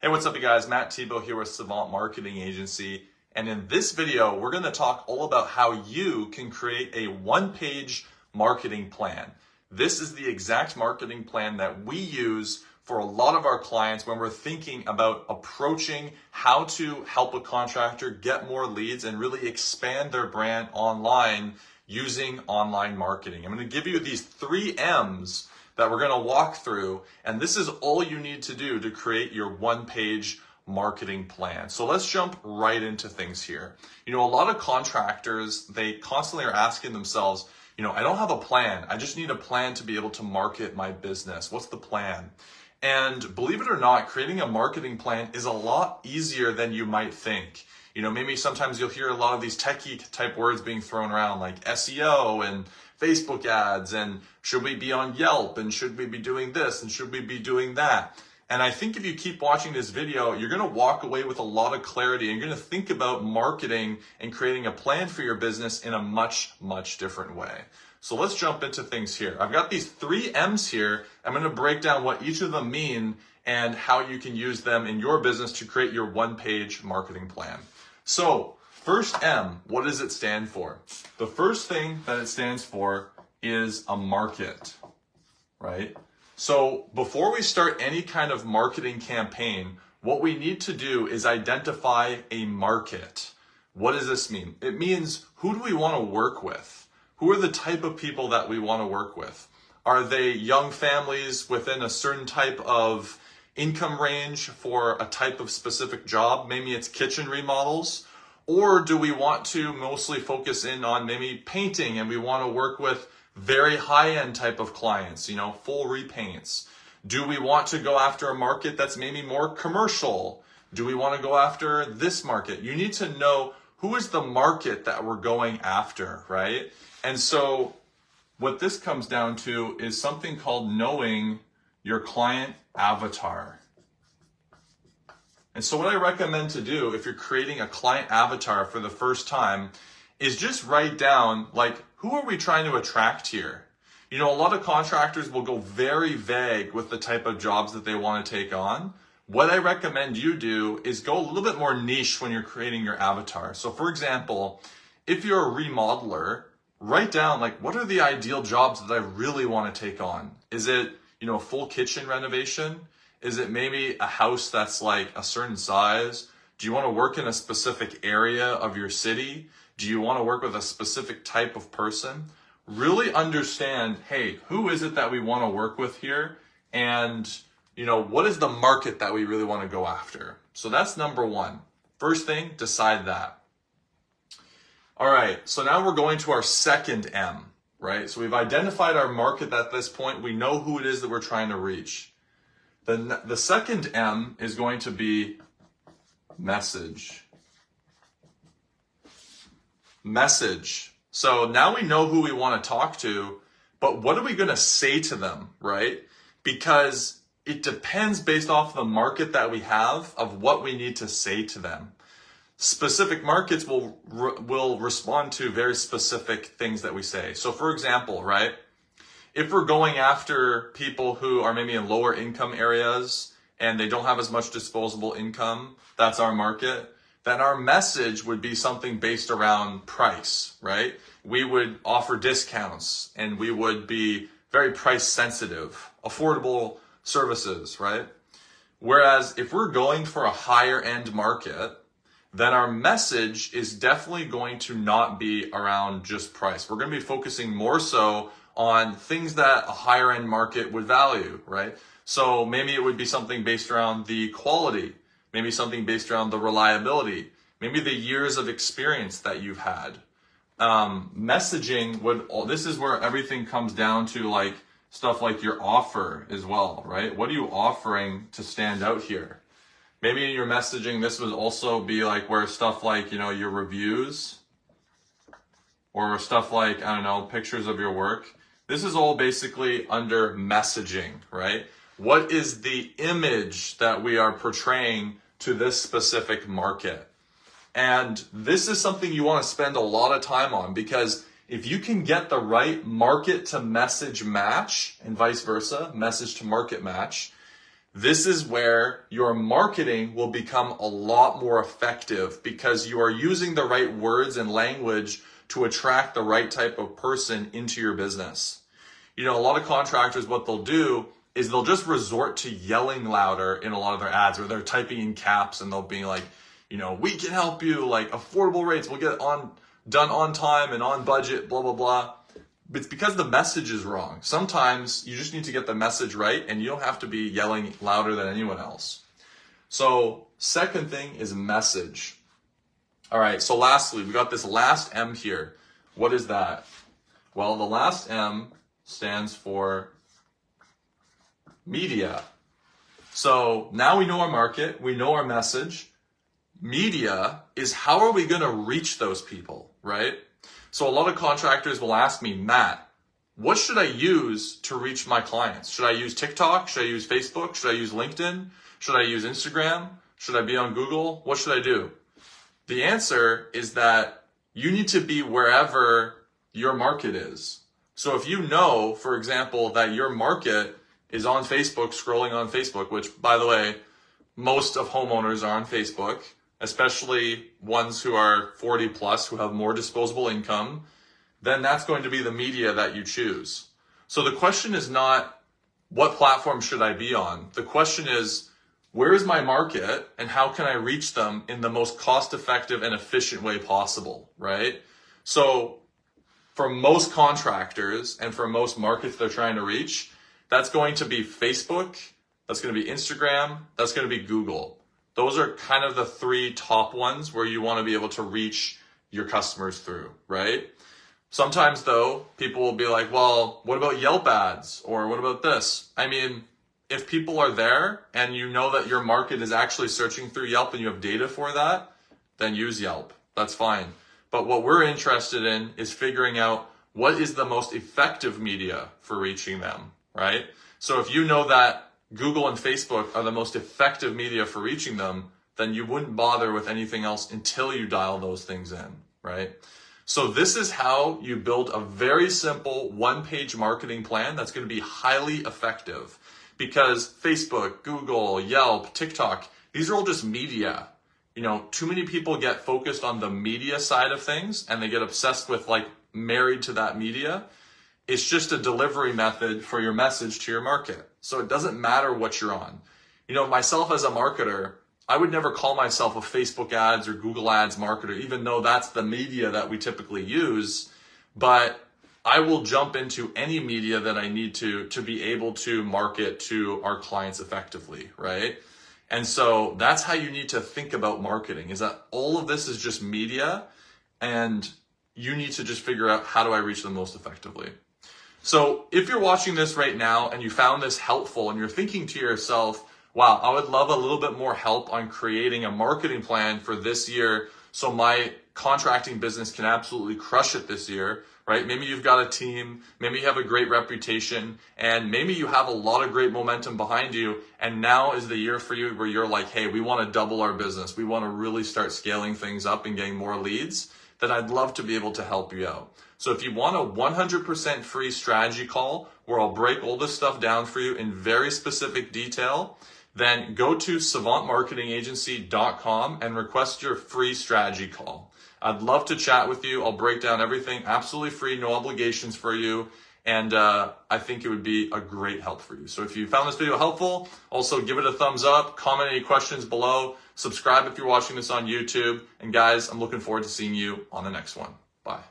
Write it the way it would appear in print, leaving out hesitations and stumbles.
Hey, what's up you guys? Matt Thibeau here with Savant Marketing Agency. And in this video, we're going to talk all about how you can create a one-page marketing plan. This is the exact marketing plan that we use for a lot of our clients when we're thinking about approaching how to help a contractor get more leads and really expand their brand online using online marketing. I'm going to give you these 3 M's that we're going to walk through, and this is all you need to do to create your one-page marketing plan. So let's jump right into things here. A lot of contractors, they constantly are asking themselves, I don't have a plan. I just need a plan to be able to market my business. What's the plan? And believe it or not, creating a marketing plan is a lot easier than you might think. Maybe sometimes you'll hear a lot of these techie type words being thrown around like SEO and Facebook ads and should we be on Yelp and should we be doing this and should we be doing that? And I think if you keep watching this video, you're going to walk away with a lot of clarity and you're going to think about marketing and creating a plan for your business in a much, much different way. So let's jump into things here. I've got these 3 M's here. I'm going to break down what each of them mean and how you can use them in your business to create your one-page marketing plan. So first M, what does it stand for? The first thing that it stands for is a market, right? So before we start any kind of marketing campaign, what we need to do is identify a market. What does this mean? It means, who do we want to work with? Who are the type of people that we want to work with? Are they young families within a certain type of income range for a type of specific job? Maybe it's kitchen remodels. Or do we want to mostly focus in on maybe painting and we want to work with very high-end type of clients, full repaints? Do we want to go after a market that's maybe more commercial? Do we want to go after this market? You need to know who is the market that we're going after, right? And so what this comes down to is something called knowing your client avatar. And so what I recommend to do if you're creating a client avatar for the first time is just write down, who are we trying to attract here? A lot of contractors will go very vague with the type of jobs that they want to take on. What I recommend you do is go a little bit more niche when you're creating your avatar. So for example, if you're a remodeler, write down, what are the ideal jobs that I really want to take on? Is it, a full kitchen renovation? Is it maybe a house that's a certain size? Do you want to work in a specific area of your city? Do you want to work with a specific type of person? Really understand, hey, who is it that we want to work with here? And, what is the market that we really want to go after? So that's number 1. First thing, decide that. All right, so now we're going to our second M, right? So we've identified our market at this point. We know who it is that we're trying to reach. The second M is going to be message. Message. So now we know who we want to talk to, but what are we going to say to them, right? Because it depends based off the market that we have of what we need to say to them. Specific markets will respond to very specific things that we say. So for example, right? If we're going after people who are maybe in lower income areas and they don't have as much disposable income, that's our market, then our message would be something based around price, right? We would offer discounts and we would be very price sensitive, affordable services, right? Whereas if we're going for a higher end market, then our message is definitely going to not be around just price. We're going to be focusing more so on things that a higher end market would value, right? So maybe it would be something based around the quality, maybe something based around the reliability, maybe the years of experience that you've had. Messaging this is where everything comes down to stuff like your offer as well, right? What are you offering to stand out here? Maybe in your messaging, this would also be where stuff your reviews or stuff pictures of your work. This is all basically under messaging, right? What is the image that we are portraying to this specific market? And this is something you want to spend a lot of time on, because if you can get the right market to message match and vice versa, message to market match, This is where your marketing will become a lot more effective because you are using the right words and language to attract the right type of person into your business. You know, a lot of contractors, what they'll do is they'll just resort to yelling louder in a lot of their ads, or they're typing in caps and they'll be like, you know, we can help you, like affordable rates, we'll get done on time and on budget, blah, blah, blah. It's because the message is wrong. Sometimes you just need to get the message right and you don't have to be yelling louder than anyone else. So second thing is message. All right, so lastly, we got this last M here. What is that? Well, the last M stands for media. So now we know our market, we know our message. Media is how are we going to reach those people, right? So a lot of contractors will ask me, Matt, what should I use to reach my clients? Should I use TikTok? Should I use Facebook? Should I use LinkedIn? Should I use Instagram? Should I be on Google? What should I do? The answer is that you need to be wherever your market is. So if you know, for example, that your market is on Facebook, scrolling on Facebook, which, by the way, most of homeowners are on Facebook, especially ones who are 40 plus, who have more disposable income, then that's going to be the media that you choose. So the question is not, what platform should I be on? The question is, where is my market and how can I reach them in the most cost-effective and efficient way possible, right? So for most contractors and for most markets they're trying to reach, that's going to be Facebook, that's going to be Instagram, that's going to be Google. Those are kind of the three top ones where you want to be able to reach your customers through, right? Sometimes though, people will be like, well, what about Yelp ads? Or what about this? I mean, if people are there and you know that your market is actually searching through Yelp and you have data for that, then use Yelp. That's fine. But what we're interested in is figuring out what is the most effective media for reaching them, right? So if you know that Google and Facebook are the most effective media for reaching them, then you wouldn't bother with anything else until you dial those things in, right? So this is how you build a very simple one-page marketing plan that's going to be highly effective, because Facebook, Google, Yelp, TikTok, these are all just media. You know, too many people get focused on the media side of things and they get obsessed with like married to that media. It's just a delivery method for your message to your market. So it doesn't matter what you're on. You know, myself as a marketer, I would never call myself a Facebook ads or Google ads marketer, even though that's the media that we typically use. But I will jump into any media that I need to be able to market to our clients effectively, right? And so that's how you need to think about marketing, is that all of this is just media and you need to just figure out, how do I reach them most effectively? So if you're watching this right now and you found this helpful and you're thinking to yourself, wow, I would love a little bit more help on creating a marketing plan for this year so my contracting business can absolutely crush it this year, right? Maybe you've got a team, maybe you have a great reputation, and maybe you have a lot of great momentum behind you, and now is the year for you where you're like, hey, we want to double our business. We want to really start scaling things up and getting more leads. Then I'd love to be able to help you out. So if you want a 100% free strategy call where I'll break all this stuff down for you in very specific detail, then go to savantmarketingagency.com and request your free strategy call. I'd love to chat with you. I'll break down everything absolutely free, no obligations for you. And I think it would be a great help for you. So if you found this video helpful, also give it a thumbs up, comment any questions below, subscribe if you're watching this on YouTube. And guys, I'm looking forward to seeing you on the next one. Bye.